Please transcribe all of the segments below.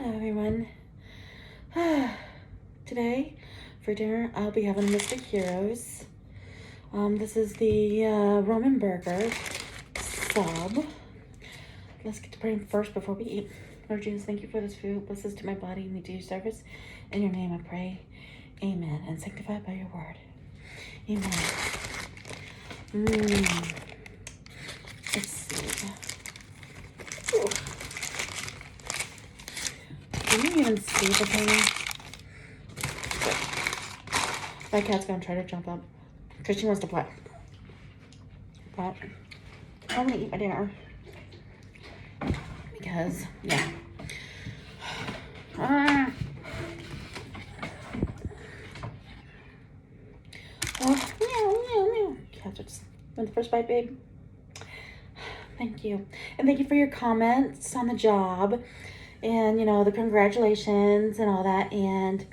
Hello everyone. Today for dinner I'll be having Mr. Heroes. This is the Roman burger sub. Let's get to praying first before we eat. Lord Jesus, thank you for this food. Bless this to my body and me do your service. In your name I pray. Amen. And sanctified by your word. Amen. Let's see. Ooh. Can you even see the thing? My cat's gonna try to jump up because she wants to play. But I'm gonna eat my dinner because, yeah. Oh, meow, meow, meow. Cats are just want the first bite, babe. Thank you. And thank you for your comments on the job. And, you know, the congratulations and all that. And,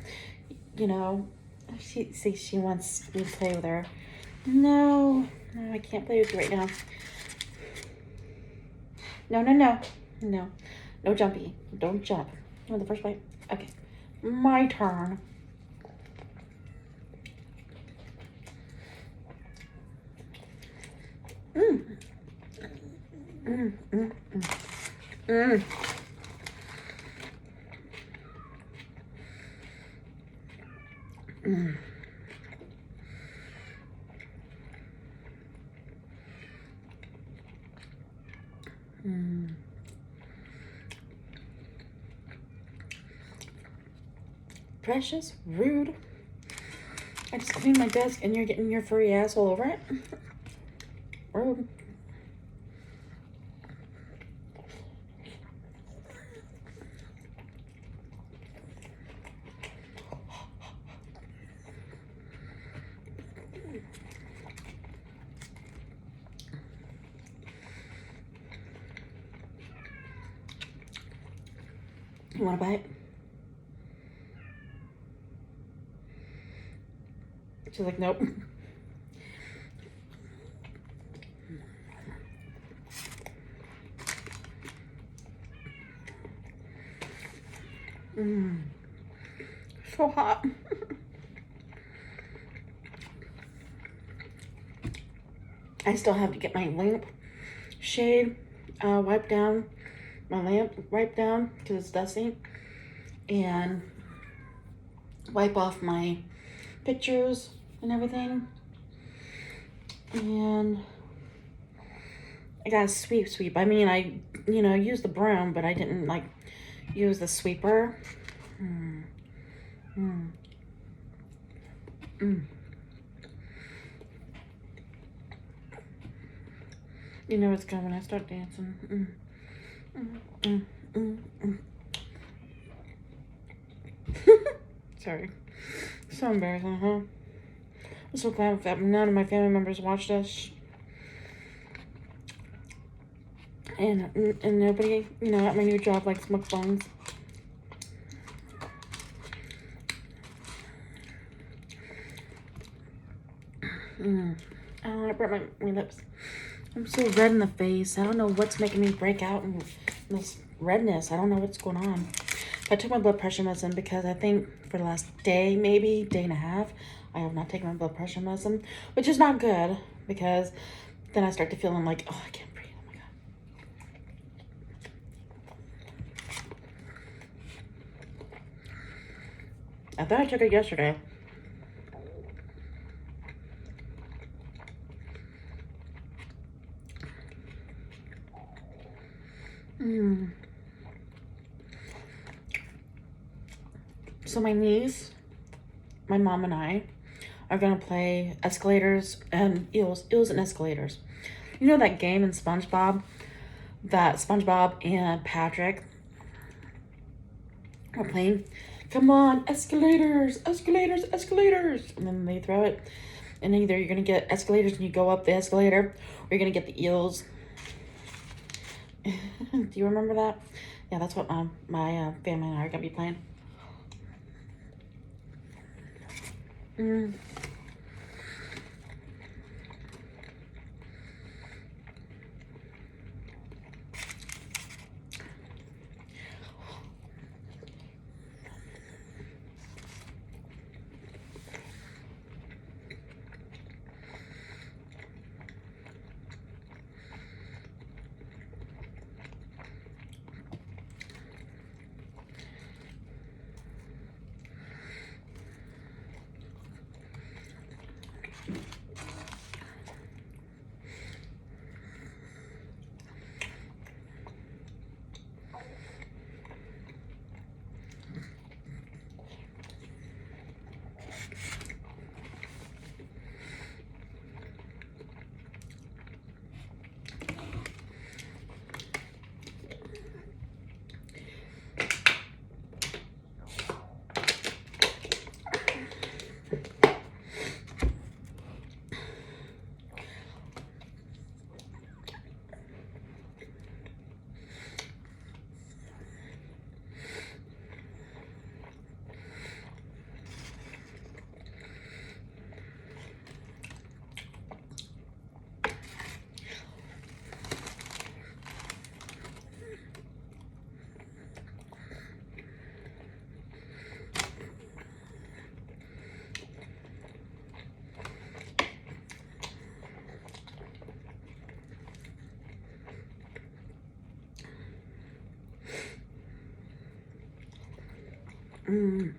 you know, she wants me to play with her. No, I can't play with you right now. No jumpy. Don't jump. You want the first bite? Okay. My turn. Precious, rude. I just cleaned my desk and you're getting your furry ass all over it. Rude. You want a bite? She's like, nope. So hot. I still have to get my lamp shade wiped down. My lamp wiped down because it's dusty. And wipe off my pictures and everything. And I got a sweep. I mean, I, you know, used the broom, but I didn't like use the sweeper. You know it's coming when I start dancing. Sorry. So embarrassing, huh? I'm so glad that none of my family members watched this. And nobody, you know, at my new job likes mukbangs. Oh, I burnt my lips. I'm so red in the face. I don't know what's making me break out in this redness. I don't know what's going on. I took my blood pressure medicine because I think for the last day, maybe day and a half, I have not taken my blood pressure medicine, which is not good because then I start to feel like, oh, I can't breathe. Oh my God. I thought I took it yesterday. So my niece, my mom and I are gonna play escalators and eels and escalators. You know that game in SpongeBob that SpongeBob and Patrick are playing? Come on, escalators, escalators, escalators. And then they throw it. And either you're gonna get escalators and you go up the escalator, or you're gonna get the eels. Do you remember that? Yeah, that's what my family and I are gonna be playing. Mm.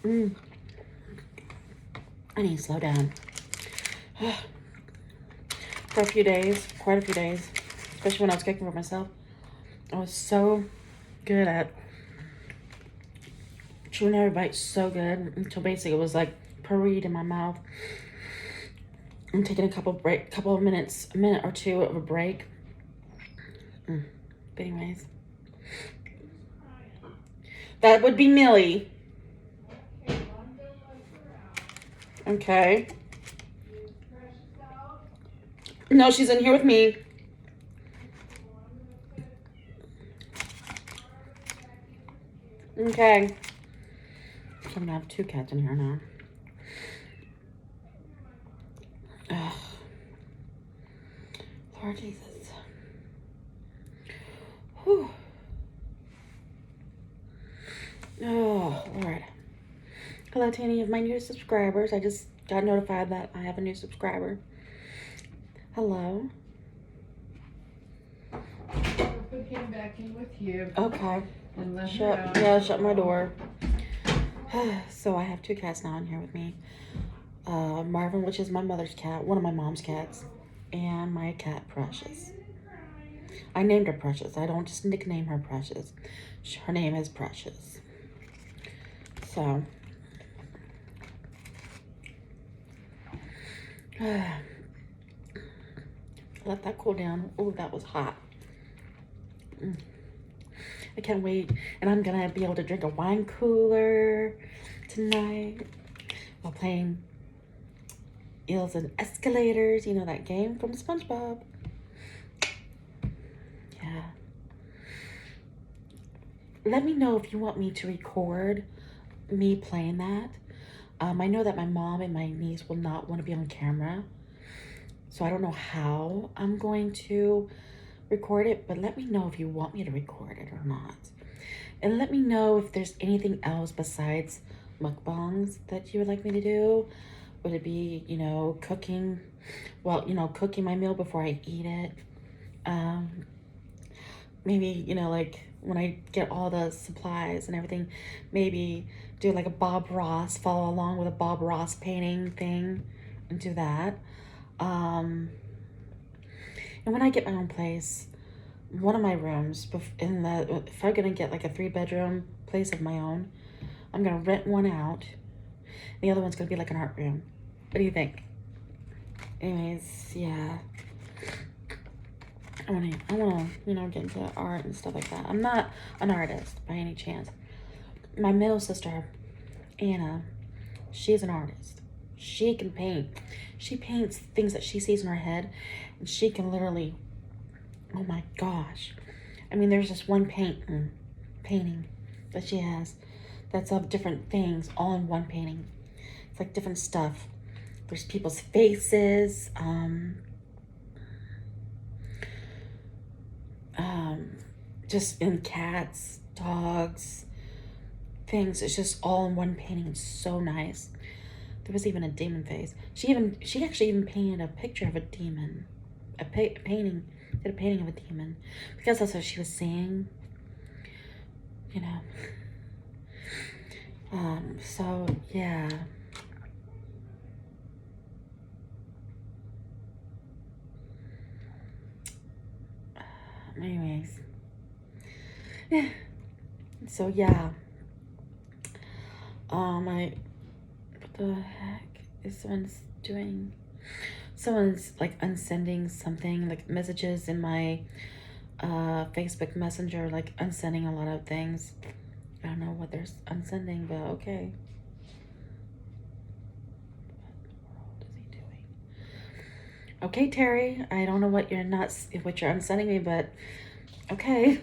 Mm. I need to slow down. For a few days, quite a few days, especially when I was cooking for myself, I was so good at chewing every bite, so good, until basically it was like parade in my mouth. I'm taking a couple of minutes, a minute or two of a break. But anyways, that would be Millie. Okay. No, she's in here with me. Okay. So I'm gonna have 2 cats in here now. Ugh. Lord Jesus. Whew. Oh, Lord. Hello to any of my new subscribers. I just got notified that I have a new subscriber. Hello. I'll put him back in with you. Okay. And let Shut my door. So I have 2 cats now in here with me. Marvin, which is my mother's cat, one of my mom's cats, and my cat Precious. I named her Precious. I don't just nickname her Precious. Her name is Precious. So, let that cool down. Oh, that was hot. I can't wait. And I'm gonna be able to drink a wine cooler tonight while playing Eels and Escalators. You know that game from SpongeBob. Yeah. Let me know if you want me to record me playing that. I know that my mom and my niece will not want to be on camera. So I don't know how I'm going to record it, but let me know if you want me to record it or not. And let me know if there's anything else besides mukbangs that you would like me to do. Would it be, cooking? Well, cooking my meal before I eat it. Maybe, like when I get all the supplies and everything, maybe do like a Bob Ross, follow along with a Bob Ross painting thing and do that. And when I get my own place, one of my rooms, if I'm gonna get like a 3-bedroom place of my own, I'm gonna rent one out. The other one's gonna be like an art room. What do you think? Anyways, yeah. I wanna, get into art and stuff like that. I'm not an artist by any chance. My middle sister, Anna, she's an artist. She can paint. She paints things that she sees in her head, and she can literally, oh my gosh. I mean, there's this one painting that she has that's of different things all in one painting. It's like different stuff. There's people's faces, just in cats, dogs, things. It's just all in one painting. It's so nice. There was even a demon face. She actually even painted a picture of a demon, did a painting of a demon, because that's what she was seeing. So yeah. Anyways. Yeah. So yeah. What the heck is someone doing? Someone's like unsending something, like messages in my Facebook Messenger, like unsending a lot of things. I don't know what they're unsending, but okay. What is he doing? Okay, Terry, I don't know what you're unsending me, but okay.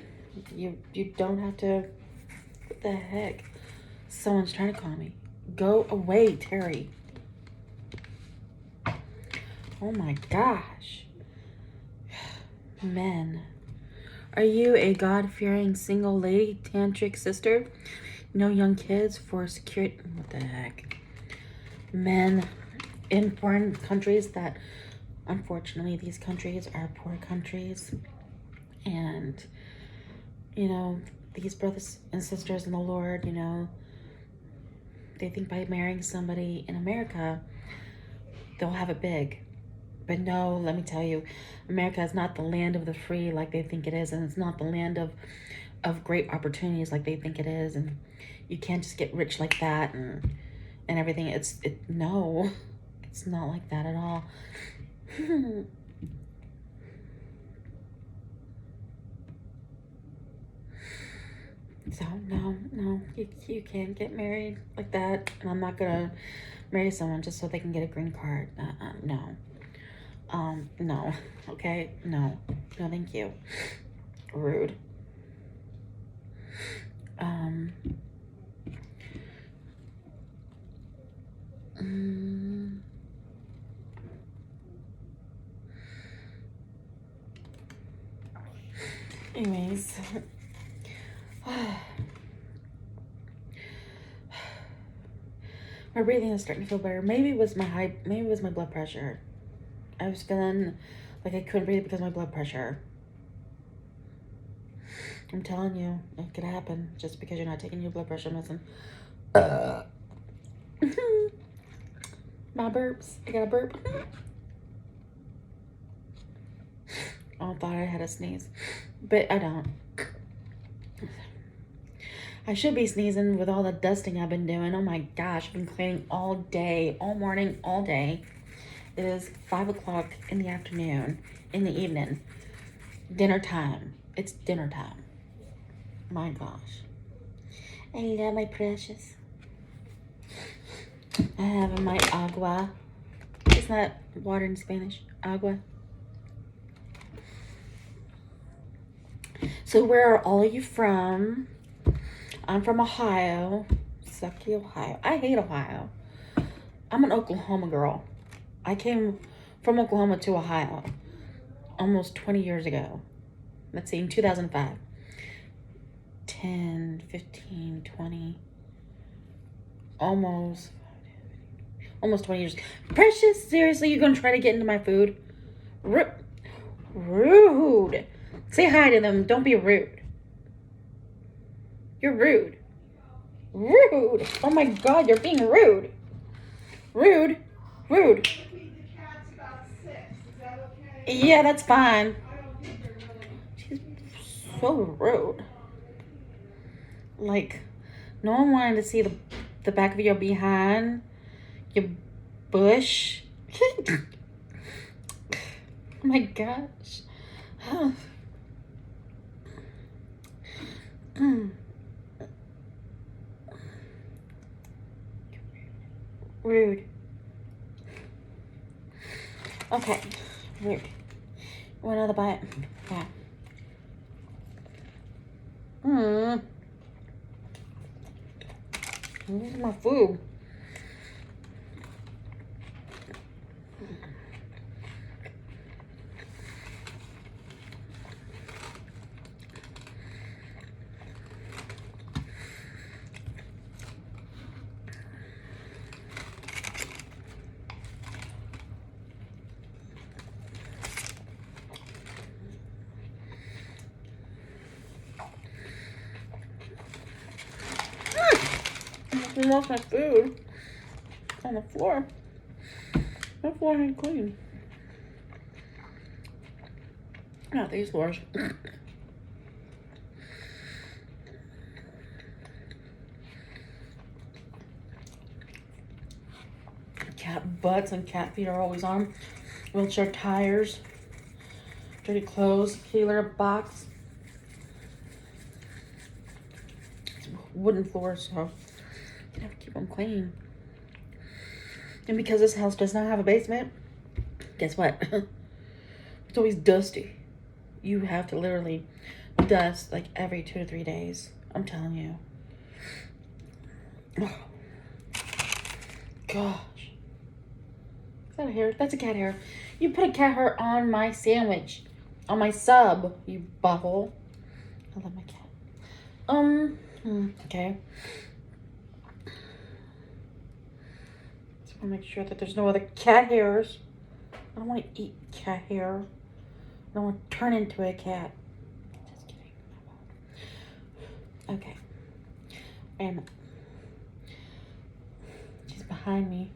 You don't have to. What the heck? Someone's trying to call me. Go away, Terry. Oh my gosh. Men. Are you a God-fearing single lady tantric sister? No young kids for security. What the heck? Men in foreign countries that, unfortunately, these countries are poor countries. And, you know, these brothers and sisters in the Lord, you know, they think by marrying somebody in America, they'll have it big. But no, let me tell you, America is not the land of the free like they think it is, and it's not the land of great opportunities like they think it is, and you can't just get rich like that and everything. No, it's not like that at all. So no, you can't get married like that, and I'm not gonna marry someone just so they can get a green card. No. No. Okay? No, thank you. Rude. Anyways. My breathing is starting to feel better. Maybe it was my blood pressure. I was feeling like I couldn't breathe because of my blood pressure. I'm telling you, it could happen just because you're not taking your blood pressure medicine. My burps. I got a burp. I thought I had a sneeze, but I don't. I should be sneezing with all the dusting I've been doing. Oh my gosh, I've been cleaning all day, all morning, all day. It is 5 o'clock in the afternoon, in the evening. Dinner time. It's dinner time. My gosh. I love my precious. I have my agua. Isn't that water in Spanish? Agua. So where are all of you from? I'm from Ohio. Sucky, Ohio. I hate Ohio. I'm an Oklahoma girl. I came from Oklahoma to Ohio almost 20 years ago. Let's see, in 2005. 10, 15, 20. Almost 20 years. Precious, seriously, you're going to try to get into my food? Rude. Say hi to them. Don't be rude. You're rude. Rude. Oh my God, you're being rude. Rude. Rude. Yeah, that's fine. She's so rude. Like, no one wanted to see the back of your behind. Your bush. Oh my gosh. Rude. Okay. Rude. Want another bite? Yeah. This is my food. I lost my food on the floor. My floor ain't clean. Not these floors. Cat butts and cat feet are always on. Wheelchair tires, dirty clothes, kitty litter box, wooden floors, so you have to keep them clean. And because this house does not have a basement, guess what? It's always dusty. You have to literally dust like every 2 to 3 days. I'm telling you. Oh. Gosh. Is that a hair? That's a cat hair. You put a cat hair on my sandwich. On my sub, you butthole. I love my cat. Okay. So I want to make sure that there's no other cat hairs. I don't want to eat cat hair. I don't want to turn into a cat. Just kidding. Okay. Wait a minute. She's behind me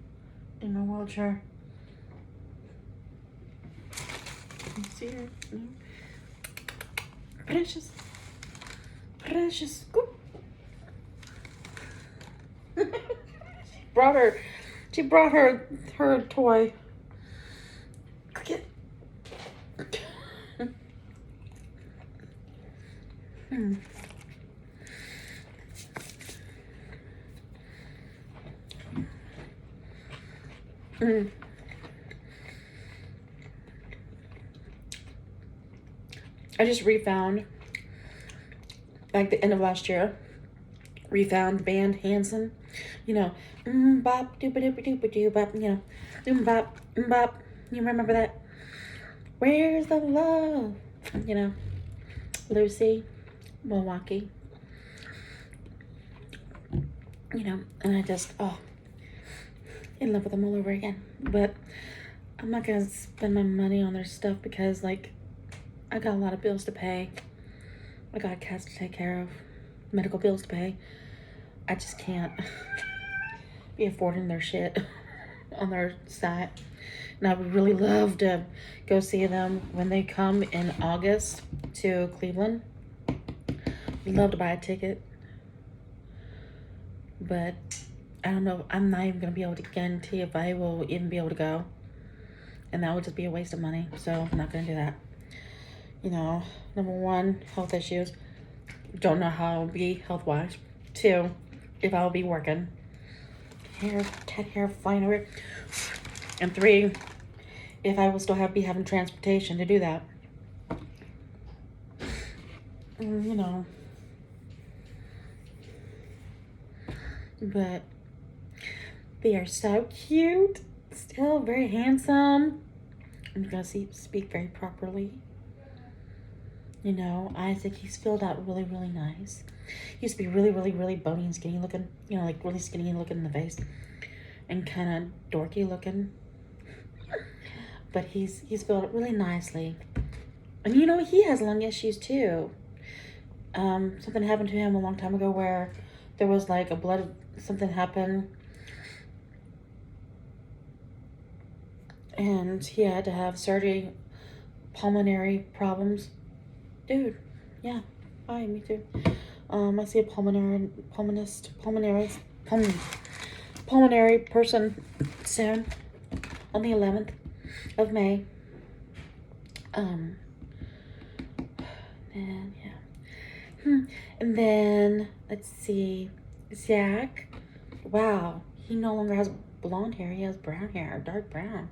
in my wheelchair. Can you see her? No. Precious. Precious. Scoop. She brought her toy. Cricket. I just refound, like the end of last year, refound band Hanson. You know, bop, doopa doopa doopa doo bop, you know, bop, bop. You remember that? Where's the love? You know, Lucy, Milwaukee. You know, and I just, in love with them all over again. But I'm not gonna spend my money on their stuff because, like, I got a lot of bills to pay. I got cats to take care of, medical bills to pay. I just can't be affording their shit on their site. And I would really love to go see them when they come in August to Cleveland. I'd love to buy a ticket. But I don't know. I'm not even going to be able to guarantee if I will even be able to go. And that would just be a waste of money. So I'm not going to do that. You know, number one, health issues. Don't know how I'll be health-wise. 2, if I'll be working. Cat hair flying over. And 3, if I will still be having transportation to do that. You know. But they are so cute. Still very handsome. I'm gonna speak very properly. You know, I think he's filled out really, really nice. He used to be really, really, really bony and skinny looking. You know, like really skinny looking in the face. And kind of dorky looking. But he's filled out really nicely. And you know, he has lung issues too. Something happened to him a long time ago where there was like something happened. And he had to have surgery, pulmonary problems. Dude, yeah, hi, me too. I see a pulmonary person soon, on the 11th of May. And yeah. And then, let's see, Zach. Wow, he no longer has blonde hair, he has brown hair, dark brown.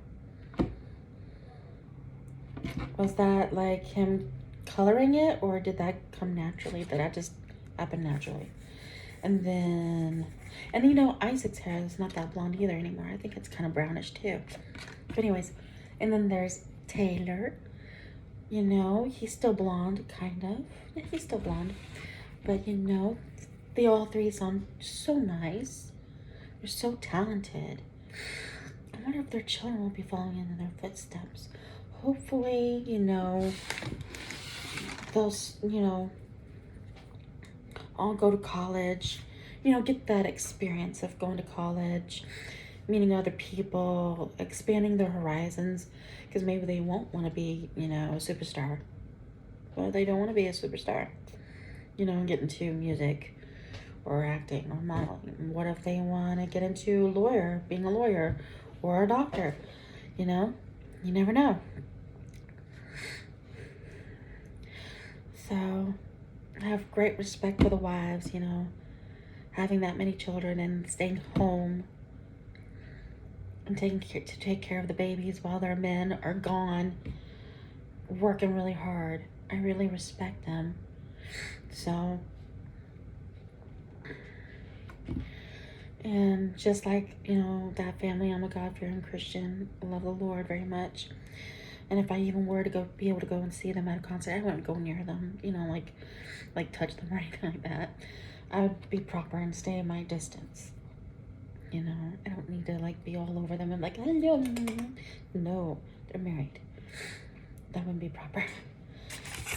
Was that like him coloring it, or did that come naturally? Did that just happen naturally? And then, you know, Isaac's hair is not that blonde either anymore. I think it's kind of brownish too. But anyways, and then there's Taylor. You know, he's still blonde, kind of. Yeah, he's still blonde. But you know, they all three sound so nice. They're so talented. I wonder if their children will be following in their footsteps. Hopefully, you know, they'll, you know, all go to college, you know, get that experience of going to college, meeting other people, expanding their horizons, because maybe they won't want to be, you know, a superstar. Well, they don't want to be a superstar, you know, and get into music or acting or modeling. What if they want to get into being a lawyer, or a doctor. You know, you never know. So I have great respect for the wives, you know, having that many children and staying home and take care of the babies while their men are gone, working really hard. I really respect them. So, and just like, you know, that family, I'm a God-fearing Christian. I love the Lord very much. And if I even were to be able to go and see them at a concert, I wouldn't go near them, you know, like touch them or anything like that. I would be proper and stay at my distance. You know, I don't need to like be all over them and like, hello. No, they're married. That wouldn't be proper.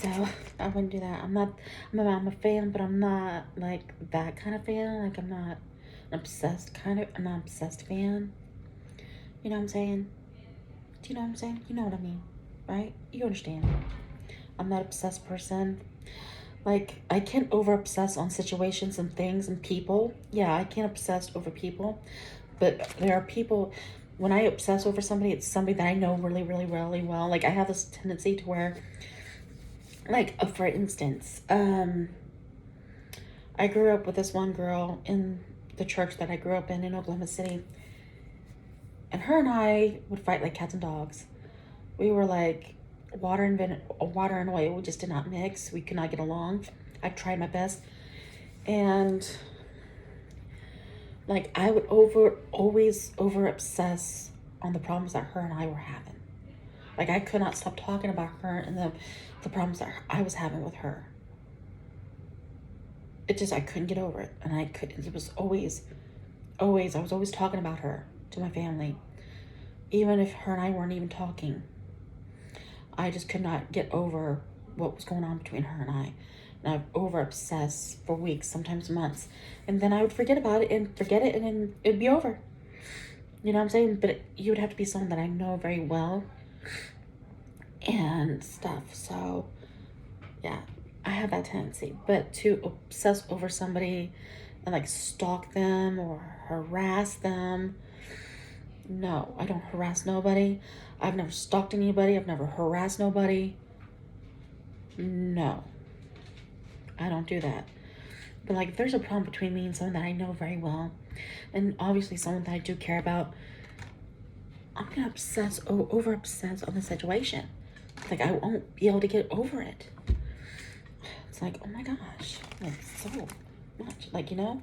So I wouldn't do that. I'm a fan, but I'm not like that kind of fan. Like I'm not an obsessed fan. You know what I'm saying? Do you know what I'm saying? You know what I mean, right? You understand. I'm not an obsessed person. Like, I can't over-obsess on situations and things and people. Yeah, I can't obsess over people. But there are people, when I obsess over somebody, it's somebody that I know really, really, really well. Like, I have this tendency to where, like, for instance, I grew up with this one girl in the church that I grew up in Oklahoma City. And her and I would fight like cats and dogs. We were like water and oil. We just did not mix. We could not get along. I tried my best. And like I would always over obsess on the problems that her and I were having. Like I could not stop talking about her and the problems that I was having with her. I couldn't get over it. And it was I was always talking about her to my family. Even if her and I weren't even talking. I just could not get over what was going on between her and I. And I'd over obsess for weeks, sometimes months. And then I would forget about it and then it'd be over. You know what I'm saying? But you would have to be someone that I know very well and stuff. So, yeah, I have that tendency. But to obsess over somebody and like stalk them or harass them, no, I don't harass nobody. I've never stalked anybody. I've never harassed nobody. No, I don't do that. But like, if there's a problem between me and someone that I know very well, and obviously someone that I do care about, I'm gonna over obsess on the situation. Like, I won't be able to get over it. It's like, oh my gosh, like so much, like, you know?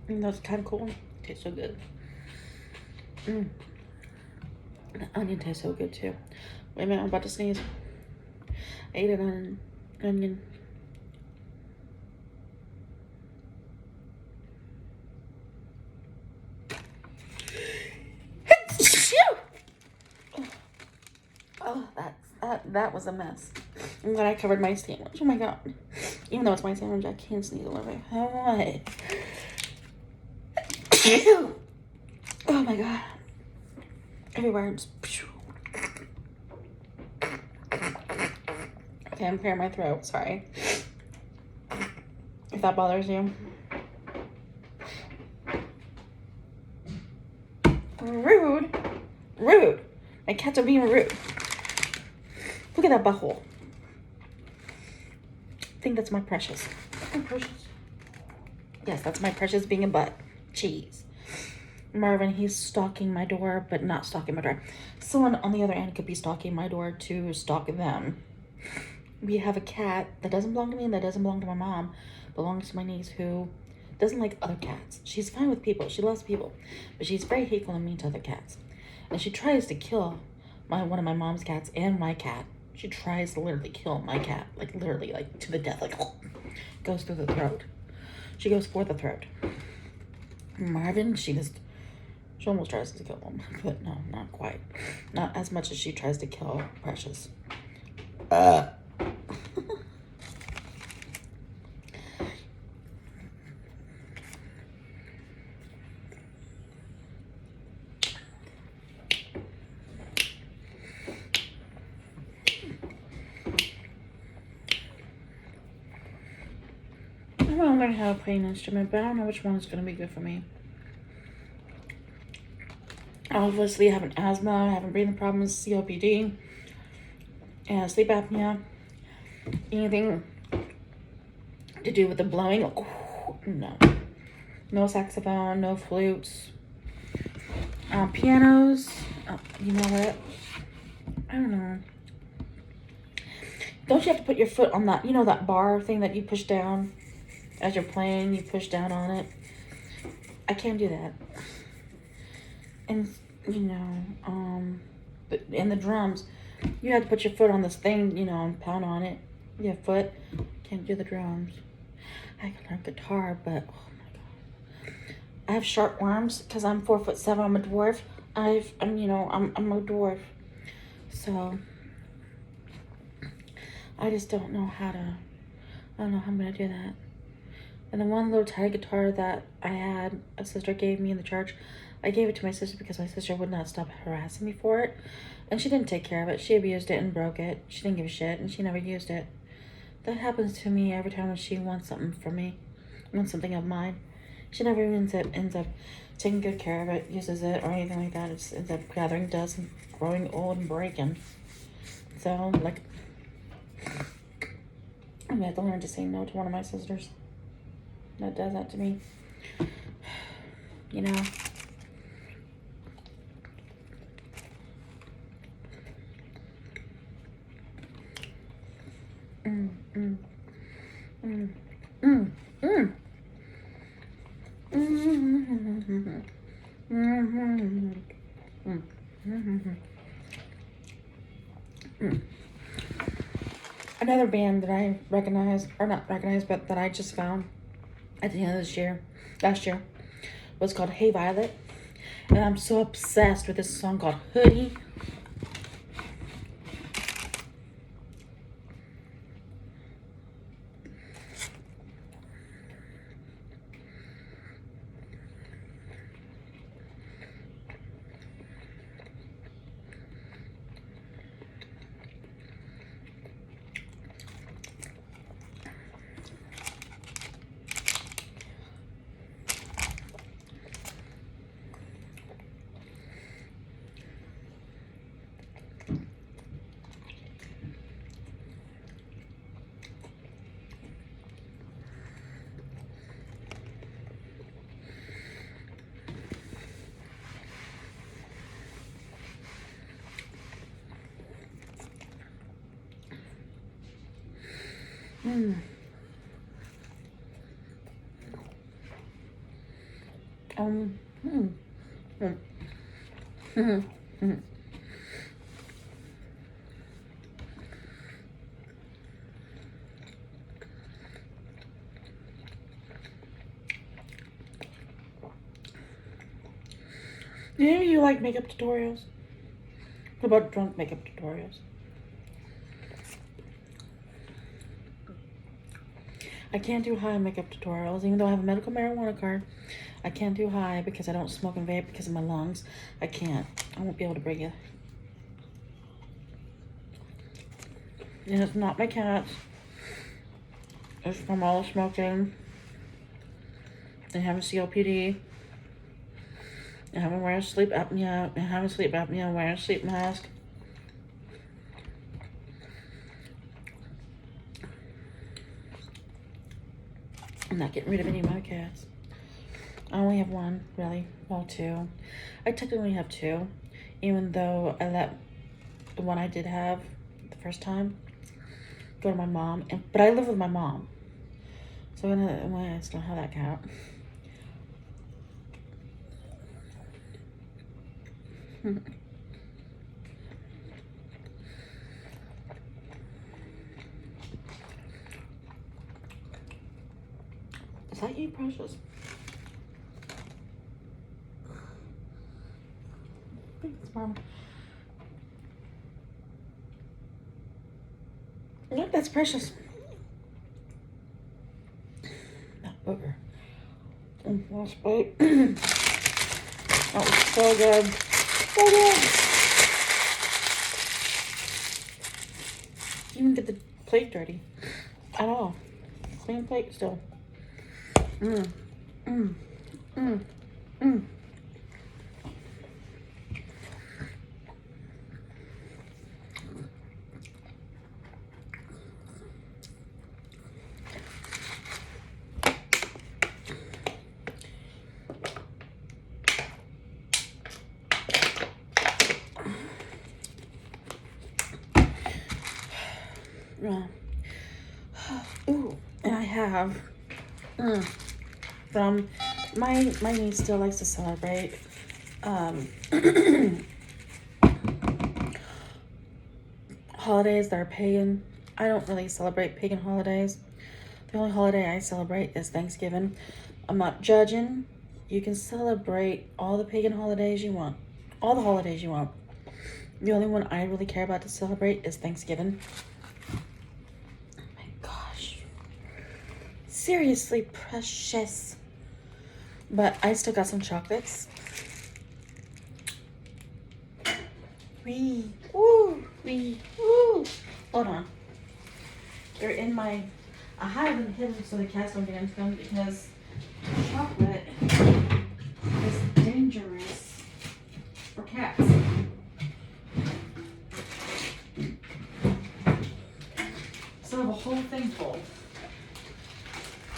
And that's kind of cool. Tastes so good. The onion tastes so good too. Wait a minute, I'm about to sneeze. I ate an onion. Oh, that was a mess. I'm glad I covered my sandwich. Oh my god. Even though it's my sandwich, I can't sneeze a little bit. What? Oh my god. Everywhere. Just... Okay, I'm clearing my throat. Sorry. If that bothers you. Rude. Rude. My cats are being rude. Look at that butthole. I think that's my precious. My precious. Yes, that's my precious being a butt. Cheese. Marvin, he's stalking my door, but not stalking my door. Someone on the other end could be stalking my door to stalk them. We have a cat that doesn't belong to me and that doesn't belong to my mom. Belongs to my niece who doesn't like other cats. She's fine with people. She loves people. But she's very hateful and mean to other cats. And she tries to kill one of my mom's cats and my cat. She tries to literally kill my cat. Like literally, like to the death. Like goes through the throat. She goes for the throat. Marvin, she almost tries to kill him, but no, not quite. Not as much as she tries to kill Precious. I want to learn how to play an instrument, but I don't know which one is going to be good for me. Obviously, I have an asthma, I have breathing problems, COPD, and sleep apnea. Anything to do with the blowing? No. No saxophone, no flutes. Pianos. You know what? I don't know. Don't you have to put your foot on that, that bar thing that you push down as you're playing? You push down on it. I can't do that. And, in the drums, you have to put your foot on this thing, and pound on it. Your foot. Can't do the drums. I can learn guitar, but, oh my God. I have sharp arms because I'm 4'7". I'm a dwarf. I'm a dwarf. So, I just don't know how I'm going to do that. And the one little tiny guitar that I had, a sister gave me in the church, I gave it to my sister because my sister would not stop harassing me for it. And she didn't take care of it. She abused it and broke it. She didn't give a shit, and she never used it. That happens to me every time when she wants something from me, wants something of mine. She never ends up taking good care of it, uses it, or anything like that. It ends up gathering dust and growing old and breaking. So, like, I'm gonna have to learn to say no to one of my sisters that does that to me. Another band that I recognize, or not recognize, but that I just found at the end of last year, was called Hey Violet. And I'm so obsessed with this song called Hoodie. Maybe you like makeup tutorials? What about drunk makeup tutorials? I can't do high makeup tutorials, even though I have a medical marijuana card. I can't do high because I don't smoke and vape because of my lungs. I can't. I won't be able to bring it. And it's not my cats. It's from all the smoking. And having COPD. And having wearing sleep apnea. And having sleep apnea, wearing a sleep mask. I'm not getting rid of any of my cats. I only have one, really. Well, two. I technically have two, even though I let the one I did have the first time go to my mom. But I live with my mom, so I still have that cat. Is that you, Precious? Thanks, Mom. Look, that's precious. That booger. Last bite. That was so good. So good. You didn't get the plate dirty at all. Clean plate still. Mmm. Mmm. Mmm. Mmm. Yeah. Ooh, and I have from my niece still likes to celebrate holidays that are pagan. I don't really celebrate pagan holidays. The only holiday I celebrate is Thanksgiving. I'm not judging. You can celebrate all the pagan holidays you want. All the holidays you want. The only one I really care about to celebrate is Thanksgiving. Seriously precious. But I still got some chocolates. Wee. Woo. Wee. Woo. Hold on. They're in my... I have them hidden so the cats don't get into them because chocolate is dangerous for cats. So I have a whole thing full.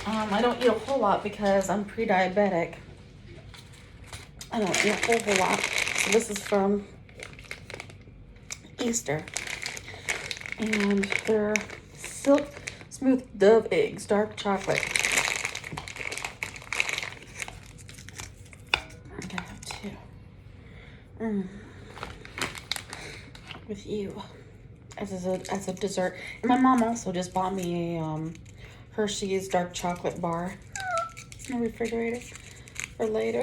I don't eat a whole lot because I'm pre-diabetic. I don't eat a whole lot. So this is from Easter. And they're Silk Smooth Dove Eggs, dark chocolate. I'm gonna have two. With you as a dessert. And my mom also just bought me a Hershey's dark chocolate bar in the refrigerator for later.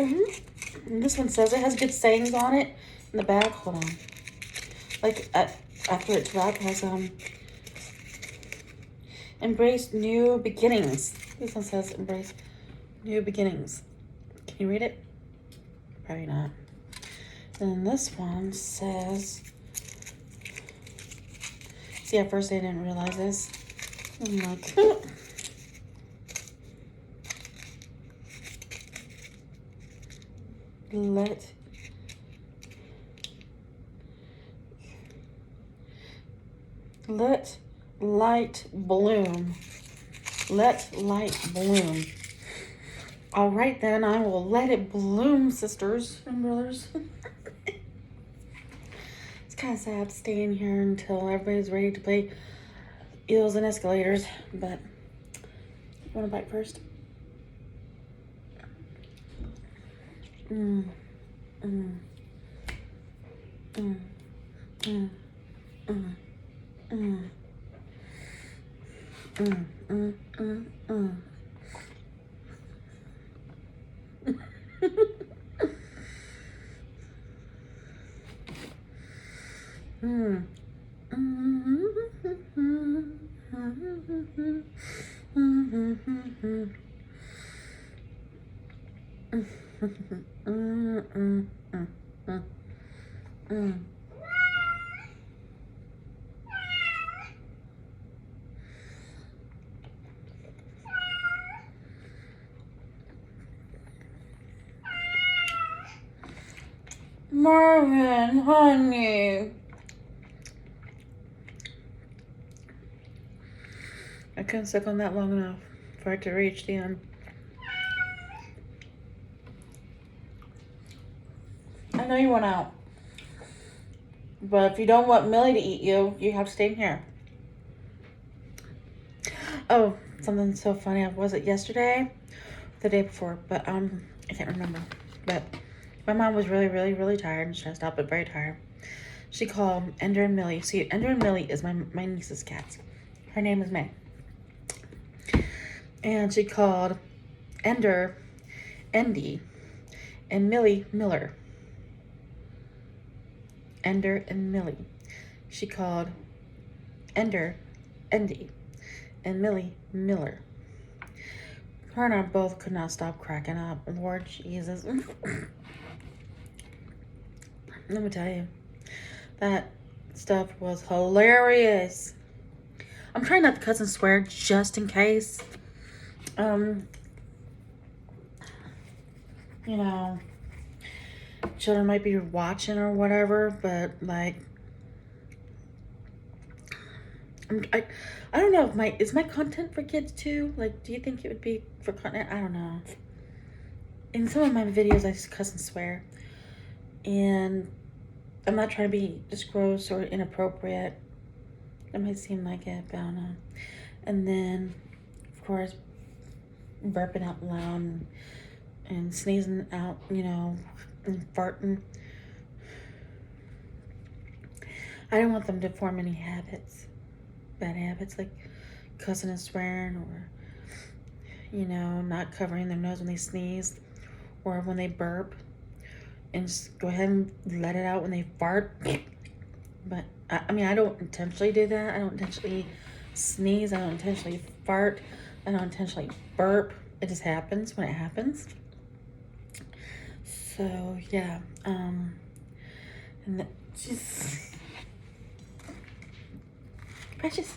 And this one says it has good sayings on it in the back. Hold on. Like after it's wrapped, it has embrace new beginnings. This one says embrace new beginnings. Can you read it? Probably not. And this one says, see, at first I didn't realize this. I'm like, let light bloom. Let light bloom. All right, then, I will let it bloom, sisters and brothers. It's kind of sad staying here until everybody's ready to play eels and escalators, but you want to bite first? Mmm. Mmm. Mmm. Mmm. Mmm. Mmm. Mm, mm, mm, mm. Mm. Marvin, honey. I couldn't suck on that long enough for it to reach the end. I know you went out. But if you don't want Millie to eat you, you have to stay in here. Oh, something so funny. Was it yesterday? The day before, but I can't remember. But my mom was really, really, really tired and stressed out, but very tired. She called Ender and Millie. See, Ender and Millie is my niece's cats. Her name is May. And she called Ender, Endy, and Millie, Miller. Ender and Millie. She called Ender Endy and Millie Miller. Her and I both could not stop cracking up. Lord Jesus. Let me tell you, that stuff was hilarious. I'm trying not to cuss and swear just in case. You know, children might be watching or whatever, but like, I don't know if is my content for kids too? Like, do you think it would be for content? I don't know. In some of my videos, I just cuss and swear, and I'm not trying to be just gross or inappropriate. It might seem like it, but I don't know. And then, of course, burping out loud and sneezing out, you know, and farting. I don't want them to form any habits, bad habits, like cussing and swearing, or, you know, not covering their nose when they sneeze or when they burp, and just go ahead and let it out when they fart. But I mean, I don't intentionally do that. I don't intentionally sneeze. I don't intentionally fart. I don't intentionally burp. It just happens when it happens. So yeah, and she's precious.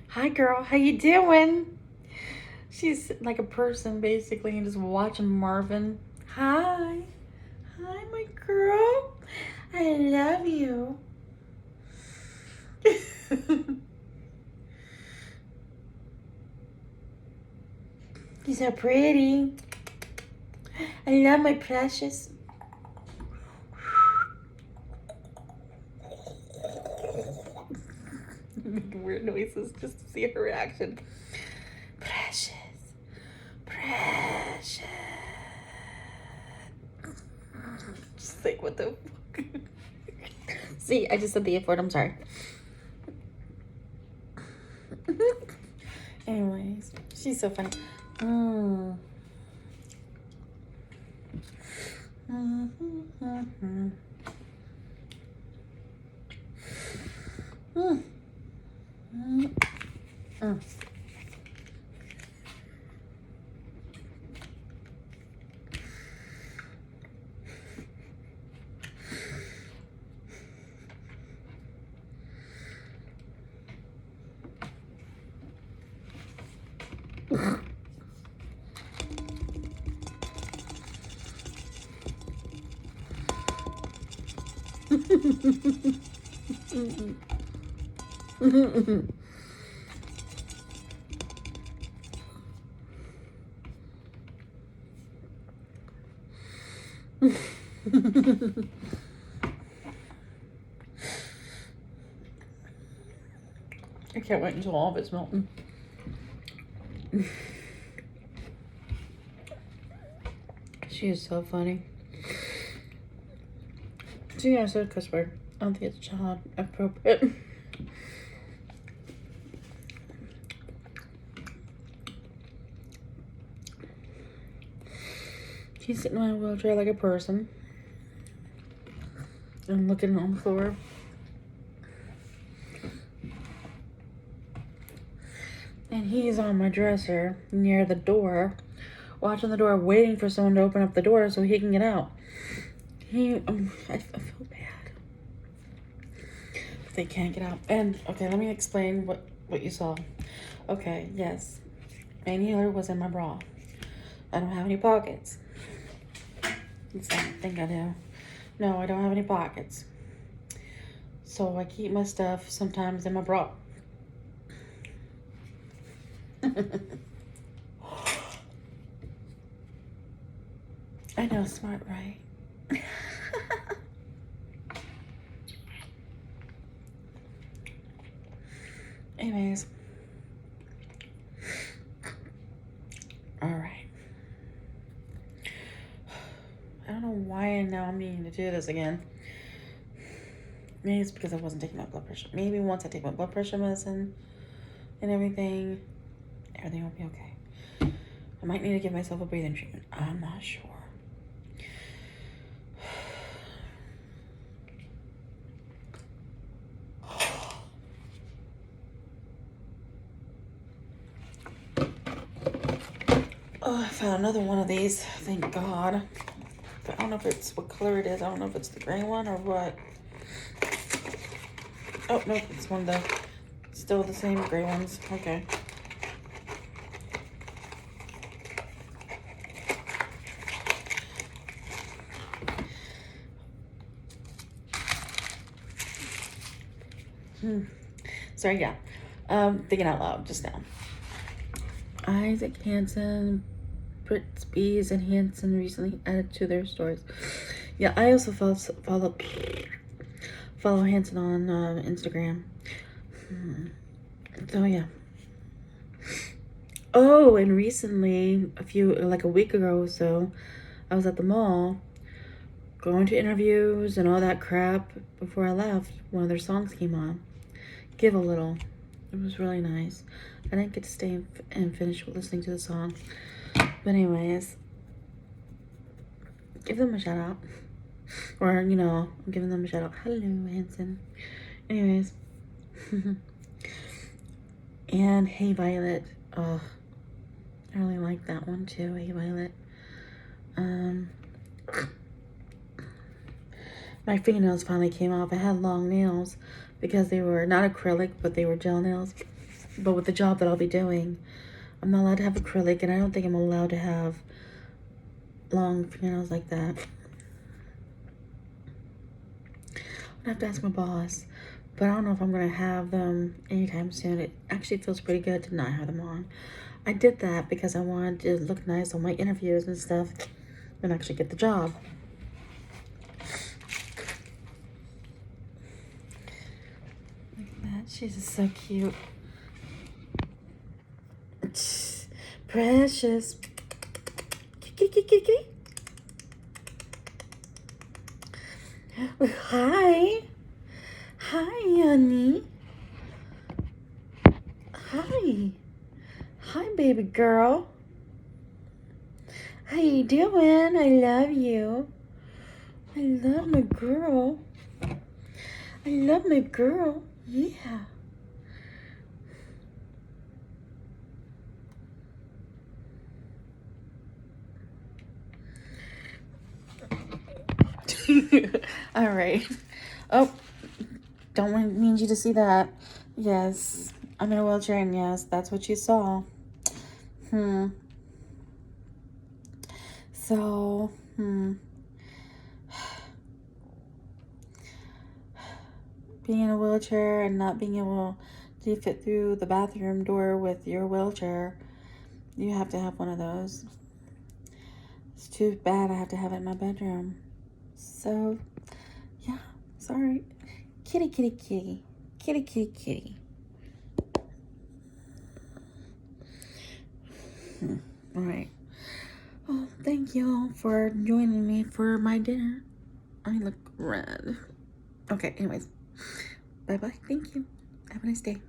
Hi, girl. How you doing? She's like a person basically, and just watching Marvin. Hi, my girl. I love you. You're so pretty. I love my precious. Making weird noises just to see her reaction. Precious. Just like, what the fuck? See, I just said the F word. I'm sorry. Anyways, she's so funny. I can't wait until all of it's melting. She is so funny. So yeah, I said a cuss word. I don't think it's child appropriate. He's sitting in a wheelchair like a person. I'm looking on the floor. And he's on my dresser near the door, watching the door, waiting for someone to open up the door so he can get out. I feel bad. But they can't get out. And, okay, let me explain what you saw. Okay, yes. My inhaler was in my bra. I don't have any pockets. That's the only thing I do. No, I don't have any pockets. So I keep my stuff sometimes in my bra. I know, smart, right? Anyways. All right. I don't know why now I'm needing to do this again. Maybe it's because I wasn't taking my blood pressure. Maybe once I take my blood pressure medicine and everything will be okay. I might need to give myself a breathing treatment. I'm not sure. Oh, I found another one of these. Thank God. But I don't know if it's what color it is. I don't know if it's the gray one or what. Oh, no, it's one of the, still the same gray ones. Okay. Sorry, yeah. Thinking out loud just now. Isaac Hansen, Brits Bees, and Hansen recently added to their stores. Yeah, I also follow Hansen on Instagram. So yeah. Oh, and recently, like a week ago or so, I was at the mall going to interviews and all that crap. Before I left, one of their songs came on. Give a Little. It was really nice. I didn't get to stay and finish listening to the song. But anyways, give them a shout out. Or, you know, I'm giving them a shout out. Hello, Hanson. Anyways. And Hey Violet. Oh, I really like that one too. Hey Violet. My fingernails finally came off. I had long nails because they were not acrylic, but they were gel nails. But with the job that I'll be doing, I'm not allowed to have acrylic, and I don't think I'm allowed to have long fingernails like that. I have to ask my boss, but I don't know if I'm gonna have them anytime soon. It actually feels pretty good to not have them on. I did that because I wanted to look nice on my interviews and stuff and actually get the job. Look at that, she's just so cute. Precious. Hi. Hi, honey. Hi. Hi, baby girl. How you doing? I love you. I love my girl. I love my girl. Yeah. All right. Oh, don't mean you to see that. Yes, I'm in a wheelchair, and yes, that's what you saw. So, being in a wheelchair and not being able to fit through the bathroom door with your wheelchair, you have to have one of those. It's too bad I have to have it in my bedroom. So, yeah, sorry. Kitty, kitty, kitty. Kitty, kitty, kitty. All right. Well, thank you for joining me for my dinner. I look red. Okay, anyways. Bye-bye. Thank you. Have a nice day.